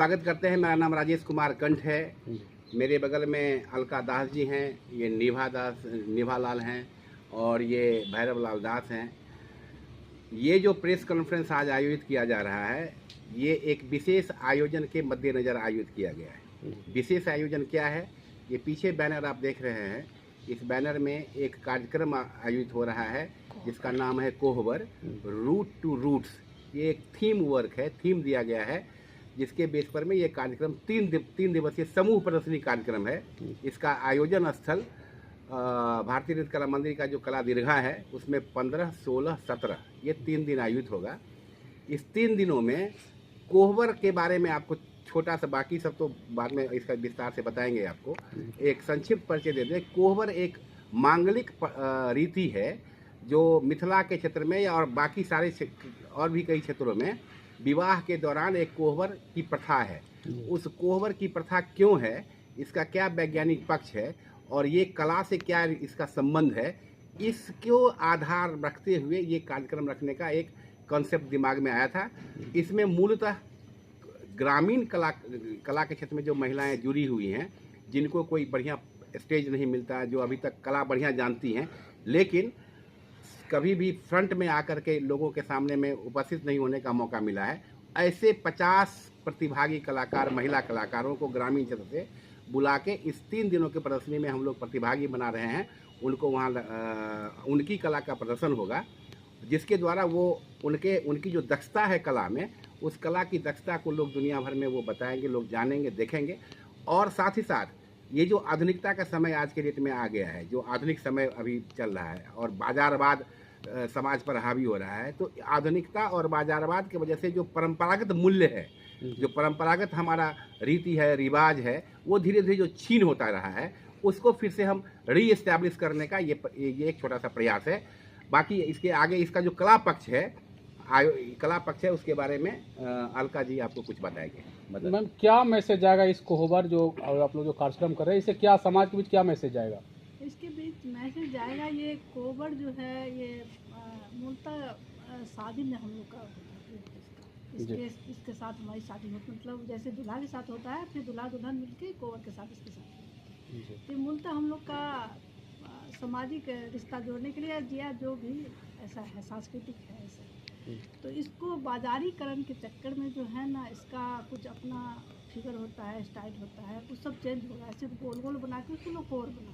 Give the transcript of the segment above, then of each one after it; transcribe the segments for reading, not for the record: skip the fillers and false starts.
स्वागत करते हैं। मेरा नाम राजेश कुमार कंठ है। मेरे बगल में अलका दास जी हैं, ये निभा लाल हैं और ये भैरव लाल दास हैं। ये जो प्रेस कॉन्फ्रेंस आज आयोजित किया जा रहा है, ये एक विशेष आयोजन के मद्देनज़र आयोजित किया गया है। विशेष आयोजन क्या है? ये पीछे बैनर आप देख रहे हैं, इस बैनर में एक कार्यक्रम आयोजित हो रहा है जिसका नाम है कोहबर रूट टू रूट्स। ये एक थीम वर्क है, थीम दिया गया है जिसके बेस पर में ये कार्यक्रम तीन दिवसीय समूह प्रदर्शनी कार्यक्रम है। इसका आयोजन स्थल भारतीय नृत्य कला मंदिर का जो कला दीर्घा है उसमें 15, 16, 17 ये 3 दिन आयोजित होगा। इस 3 दिनों में कोहबर के बारे में आपको छोटा सा, बाकी सब तो बाद में इसका विस्तार से बताएंगे आपको, एक संक्षिप्त परिचय दे दें। कोहबर एक मांगलिक रीति है जो मिथिला के क्षेत्र में और बाकी सारे और भी कई क्षेत्रों में विवाह के दौरान एक कोहबर की प्रथा है। उस कोहबर की प्रथा क्यों है, इसका क्या वैज्ञानिक पक्ष है और ये कला से क्या इसका संबंध है, इसको आधार रखते हुए ये कार्यक्रम रखने का एक कॉन्सेप्ट दिमाग में आया था। इसमें मूलतः ग्रामीण कला के क्षेत्र में जो महिलाएं जुड़ी हुई हैं, जिनको कोई बढ़िया स्टेज नहीं मिलता, जो अभी तक कला बढ़िया जानती हैं लेकिन कभी भी फ्रंट में आकर के लोगों के सामने में उपस्थित नहीं होने का मौका मिला है, ऐसे 50 प्रतिभागी कलाकार, महिला कलाकारों को ग्रामीण क्षेत्र से बुला के इस 3 दिनों की प्रदर्शनी में हम लोग प्रतिभागी बना रहे हैं। उनको वहाँ उनकी कला का प्रदर्शन होगा जिसके द्वारा वो उनकी जो दक्षता है कला में, उस कला की दक्षता को लोग दुनिया भर में वो बताएंगे, लोग जानेंगे, देखेंगे। और साथ ही साथ ये जो आधुनिकता का समय आज के डेट में आ गया है, जो आधुनिक समय अभी चल रहा है और बाजारवाद समाज पर हावी हो रहा है, तो आधुनिकता और बाजारवाद की वजह से जो परंपरागत मूल्य है, जो परंपरागत हमारा रीति है, रिवाज है, वो धीरे धीरे जो छीन होता रहा है, उसको फिर से हम री एस्टैब्लिश करने का ये एक छोटा सा प्रयास है। बाकी इसके आगे इसका जो कला पक्ष है उसके बारे में अलका जी आपको कुछ बताएंगे। मैम, क्या मैसेज आएगा इस कोहबर जो आप लोग जो कार्यक्रम कर रहे हैं, इससे क्या समाज के बीच क्या मैसेज आएगा? इसके बीच मैसेज जाएगा, ये कोहबर जो है ये मूलतः शादी में हम लोग का इसके साथ हमारी शादी होती, मतलब जैसे दूल्हा के साथ होता है, फिर दूल्हा दुल्हन मिलके कोहबर के साथ इसके साथ। तो मूलतः हम लोग का सामाजिक रिश्ता जोड़ने के लिए या जो भी ऐसा है, सांस्कृतिक है ऐसा। तो इसको बाजारीकरण के चक्कर में जो है ना, इसका कुछ अपना फिगर होता है, स्टाइल होता है, वो सब चेंज हो रहा है। सिर्फ गोल गोल बना के उसको लोग कोहबर बना,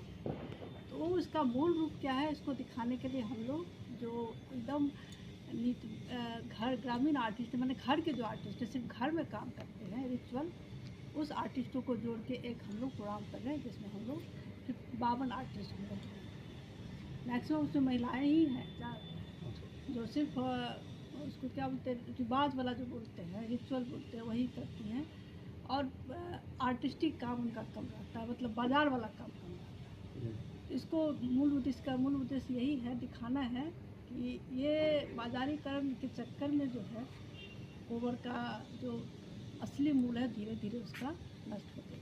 तो इसका मूल रूप क्या है, इसको दिखाने के लिए हम लोग जो एकदम घर ग्रामीण आर्टिस्ट, मैंने घर के जो आर्टिस्ट है, सिर्फ घर में काम करते हैं रिचुअल, उस आर्टिस्टों को जोड़ के एक हम लोग प्रोग्राम कर रहे हैं जिसमें हम लोग 52 आर्टिस्ट हम लोग हैं। मैक्सिमम उसमें महिलाएँ ही हैं जो सिर्फ उसको क्या बोलते हैं, रिवाज वाला जो बोलते हैं, रिचुअल बोलते हैं, वही करती हैं। और आर्टिस्टिक काम उनका कम रहता है, मतलब बाजार वाला काम कम रहता है। इसको मूल उद्देश्य यही है, दिखाना है कि ये बाजारीकरण के चक्कर में जो है कोहबर का जो असली मूल है धीरे धीरे उसका नष्ट होता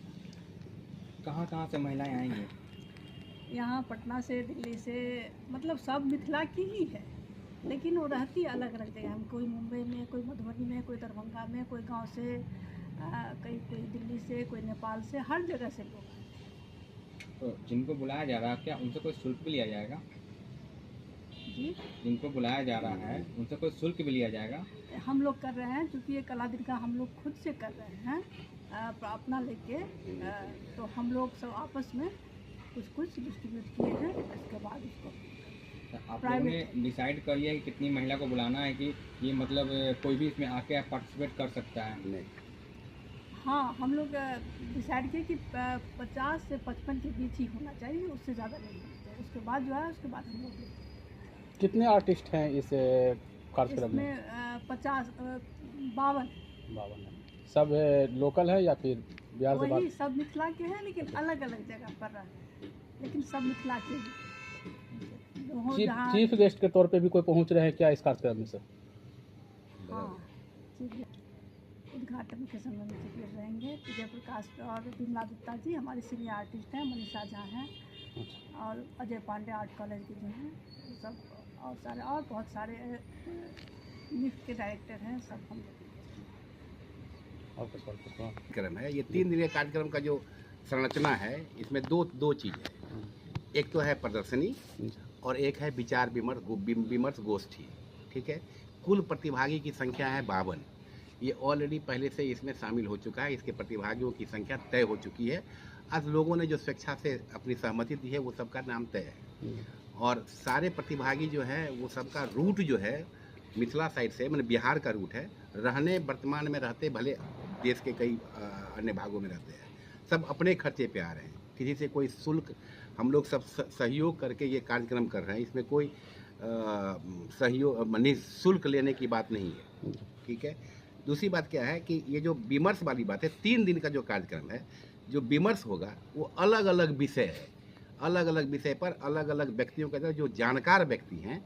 है। कहाँ से महिलाएं आएंगी? यहाँ पटना से, दिल्ली से, मतलब सब मिथिला की ही है, लेकिन वो रहती अलग अलग जगह में। कोई मुंबई में, कोई मधुबनी में, कोई दरभंगा में, कोई गांव से, कोई दिल्ली से, कोई नेपाल से, हर जगह से लोग हैं। तो जिनको बुलाया जा रहा है, क्या उनसे कोई शुल्क भी लिया जाएगा? जी, जिनको बुलाया जा रहा है उनसे कोई शुल्क भी लिया जाएगा? हम लोग कर रहे हैं, क्योंकि ये कला दीर्घा हम लोग खुद से कर रहे हैं अपना लेके, तो हम लोग सब आपस में कुछ डिस्ट्रीब्यूट किए हैं। इसके बाद इसको आप लोगों ने डिसाइड कर लिया कि कितनी महिला को बुलाना है, कि ये मतलब कोई भी इसमें आके पार्टिसिपेट कर सकता है? नहीं, हाँ, हम लोग डिसाइड किए कि 50 से 55 के बीच ही होना चाहिए, उससे ज़्यादा नहीं होना चाहिए। उसके बाद जो है, उसके बाद हम लोग कितने आर्टिस्ट हैं इस कार्यक्रम में? 52 सब लोकल है या फिर बिहार से बाहर? वही सब मिथिला के हैं, लेकिन अलग अलग जगह पर रहे हैं, लेकिन सब मिथिला के हैं। चीफ गेस्ट के तौर पे भी कोई पहुंच रहे हैं क्या इस कार्यक्रम में सर? हाँ, उद्घाटन के समय में चीफ गेस्ट रहेंगे विजय प्रकाश और विमला गुप्ता जी हमारी सीनियर आर्टिस्ट हैं, मनीषा झा हैं और अजय पांडे आर्ट कॉलेज के जो हैं सब, और सारे और बहुत सारे निफ्ट के डायरेक्टर हैं, सब हम लोग। आपका सवाल पूछो। हाँ। कार्यक्रम है। ये 3 दिनीय कार्यक्रम का जो संरचना है, इसमें दो चीज़ है। एक तो है प्रदर्शनी और एक है विचार विमर्श गोष्ठी। ठीक है। कुल प्रतिभागी की संख्या है 52। ये ऑलरेडी पहले से इसमें शामिल हो चुका है। इसके प्रतिभागियों की संख्या तय हो चुकी है। आज लोगों ने जो स्वेच्छा से अपनी सहमति दी है, वो सबका नाम तय है। और सारे प्रतिभागी जो है, वो सबका रूट जो है मिथिला साइड से, मतलब बिहार का रूट है। वर्तमान में रहते भले देश के कई अन्य भागों में रहते हैं, सब अपने खर्चे पे आ रहे हैं। किसी से कोई शुल्क, हम लोग सब सहयोग करके ये कार्यक्रम कर रहे हैं। इसमें कोई सहयोग निःशुल्क लेने की बात नहीं है। ठीक है। दूसरी बात क्या है कि ये जो विमर्श वाली बात है, 3 दिन का जो कार्यक्रम है, जो विमर्श होगा वो अलग अलग विषय है। अलग अलग विषय पर अलग अलग व्यक्तियों के अंदर जो जानकार व्यक्ति हैं,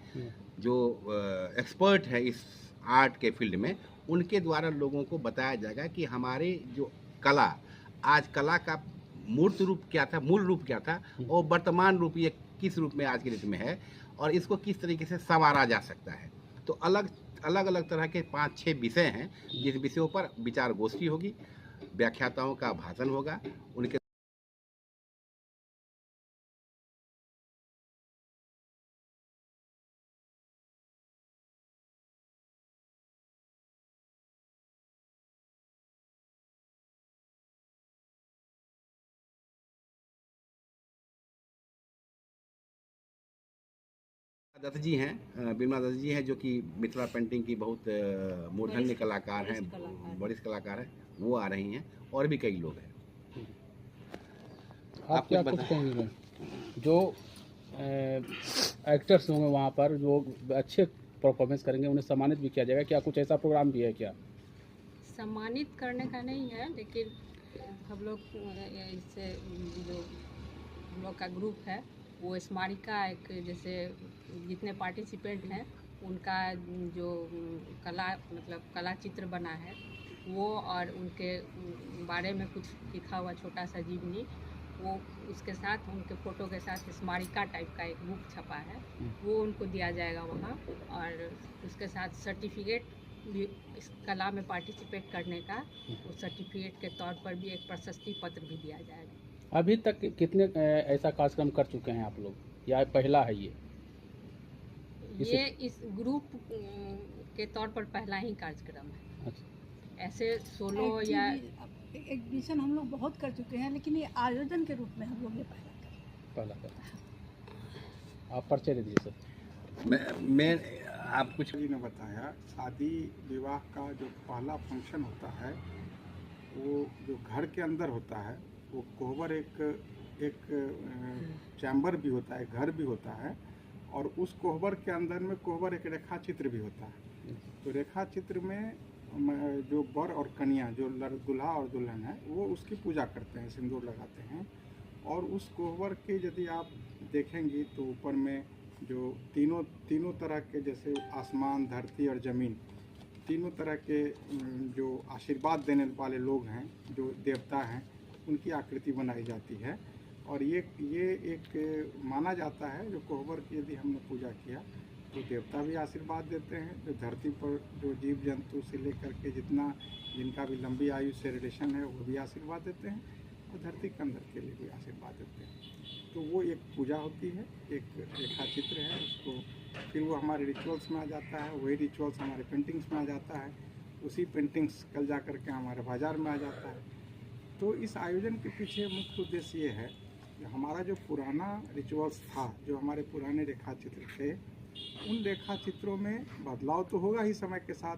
जो एक्सपर्ट है इस आर्ट के फील्ड में, उनके द्वारा लोगों को बताया जाएगा कि हमारे जो कला, आज कला का मूर्त रूप क्या था, मूल रूप क्या था, और वर्तमान रूप ये किस रूप में आज के डेट में है, और इसको किस तरीके से संवारा जा सकता है। तो अलग अलग तरह के 5-6 विषय हैं, जिस विषयों पर विचार गोष्ठी होगी, व्याख्याताओं का भाषण होगा, उनके दत्त जी हैं, बिमला दत्त जी हैं, जो कि मिथिला पेंटिंग की बहुत मूर्धन्य कलाकार हैं, वरिष्ठ कलाकार हैं। वो आ रही हैं, और भी कई लोग हैं। आप क्या कुछ कहेंगे? जो एक्टर्स होंगे वहाँ पर, जो अच्छे परफॉर्मेंस करेंगे, उन्हें सम्मानित भी किया जाएगा। क्या कुछ ऐसा प्रोग्राम भी है क्या? सम्मानित करने का नहीं है, लेकिन हम लोग इससे जो हम लोग का ग्रुप है, वो स्मारिका एक, जैसे जितने पार्टिसिपेंट हैं उनका जो कला चित्र बना है वो, और उनके बारे में कुछ लिखा हुआ छोटा सा जीवनी, वो उसके साथ, उनके फ़ोटो के साथ स्मारिका टाइप का एक बुक छपा है, वो उनको दिया जाएगा वहाँ। और उसके साथ सर्टिफिकेट भी, इस कला में पार्टिसिपेट करने का, उस सर्टिफिकेट के तौर पर भी एक प्रशस्ति पत्र भी दिया जाएगा। अभी तक कितने ऐसा कार्यक्रम कर चुके हैं आप लोग, या पहला है ये? इस ग्रुप के तौर पर पहला ही कार्यक्रम है। अच्छा। ऐसे सोलो या एग्जीबिशन हम लोग बहुत कर चुके हैं, लेकिन ये आयोजन के रूप में हम लोग ये पहला कर। आप परिचय दे दीजिए सर। मैं आप कुछ जी ने बताया, शादी विवाह का जो पहला फंक्शन होता है, वो जो घर के अंदर होता है, वो कोहबर एक चैम्बर भी होता है, घर भी होता है, और उस कोहबर के अंदर में कोहबर एक रेखा चित्र भी होता है। तो रेखा चित्र में जो वर और कन्या, जो दूल्हा और दुल्हन है, वो उसकी पूजा करते हैं, सिंदूर लगाते हैं। और उस कोहबर के यदि आप देखेंगे तो ऊपर में जो तीनों तरह के, जैसे आसमान, धरती और ज़मीन, तीनों तरह के जो आशीर्वाद देने वाले लोग हैं, जो देवता हैं, उनकी आकृति बनाई जाती है। और ये एक माना जाता है, जो कोहबर की यदि हमने पूजा किया तो देवता भी आशीर्वाद देते हैं। जो धरती पर जो जीव जंतु से लेकर के जिनका भी लंबी आयु से रिलेशन है, वो भी आशीर्वाद देते हैं, और धरती के अंदर के लिए भी आशीर्वाद देते हैं। तो वो एक पूजा होती है, एक रेखा चित्र है। उसको फिर वो हमारे रिचुअल्स में आ जाता है, वही रिचुअल्स हमारे पेंटिंग्स में आ जाता है, उसी पेंटिंग्स कल जा कर के हमारे बाज़ार में आ जाता है। तो इस आयोजन के पीछे मुख्य उद्देश्य ये है कि हमारा जो पुराना रिचुअल्स था, जो हमारे पुराने रेखा चित्र थे, उन रेखा चित्रों में बदलाव तो होगा ही समय के साथ,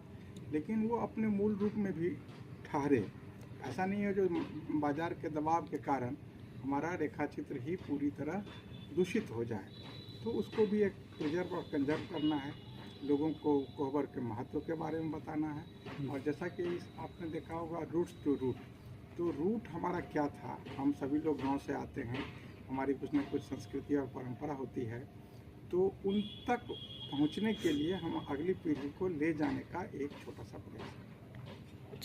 लेकिन वो अपने मूल रूप में भी ठहरे। ऐसा नहीं है जो बाज़ार के दबाव के कारण हमारा रेखा चित्र ही पूरी तरह दूषित हो जाए। तो उसको भी एक प्रिजर्व और कंजर्व करना है, लोगों को कोहबर के महत्व के बारे में बताना है। और जैसा कि आपने देखा होगा, रूट्स टू रूट, तो रूट हमारा क्या था। हम सभी लोग गांव से आते हैं, हमारी कुछ न कुछ संस्कृति और परंपरा होती है, तो उन तक पहुंचने के लिए हम अगली पीढ़ी को ले जाने का एक छोटा सा प्रयास है।